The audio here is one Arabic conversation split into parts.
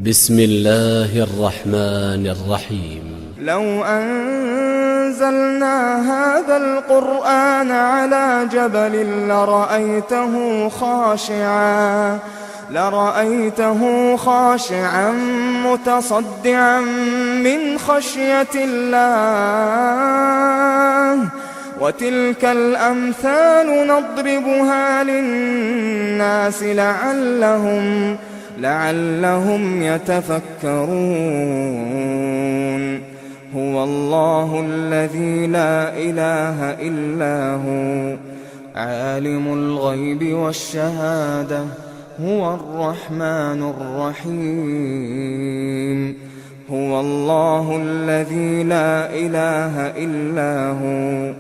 بسم الله الرحمن الرحيم. لو أنزلنا هذا القرآن على جبل لرأيته خاشعا متصدعا من خشية الله. وتلك الأمثال نضربها للناس لعلهم يتفكرون. هو الله الذي لا إله إلا هو عالم الغيب والشهادة هو الرحمن الرحيم. هو الله الذي لا إله إلا هو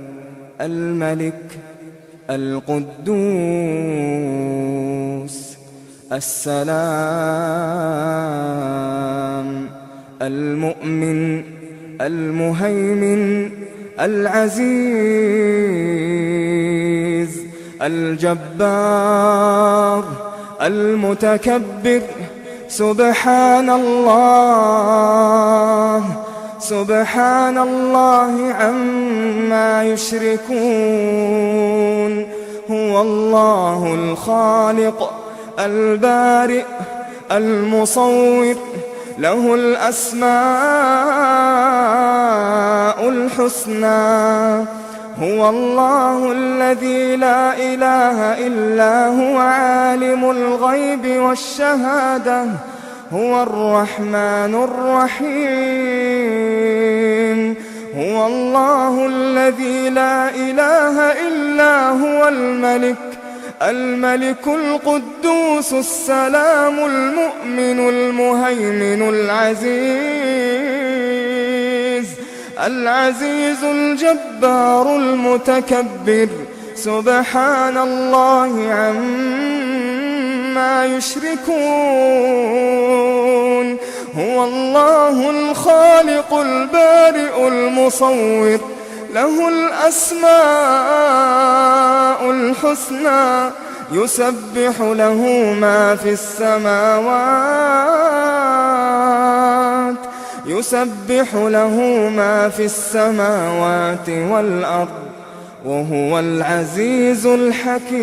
الملك القدوس السلام المؤمن المهيمن العزيز الجبار المتكبر. سبحان الله عما يشركون. هو الله الخالق البارئ المصور له الأسماء الحسنى. هو الله الذي لا إله إلا هو عالم الغيب والشهادة هو الرحمن الرحيم. هو الله الذي لا إله إلا هو الملك القدوس السلام المؤمن المهيمن العزيز الجبار المتكبر. سبحان الله عما يشركون. هو الله الخالق البارئ المصور له الأسماء الحسنى. يسبح له ما في السماوات والأرض وهو العزيز الحكيم.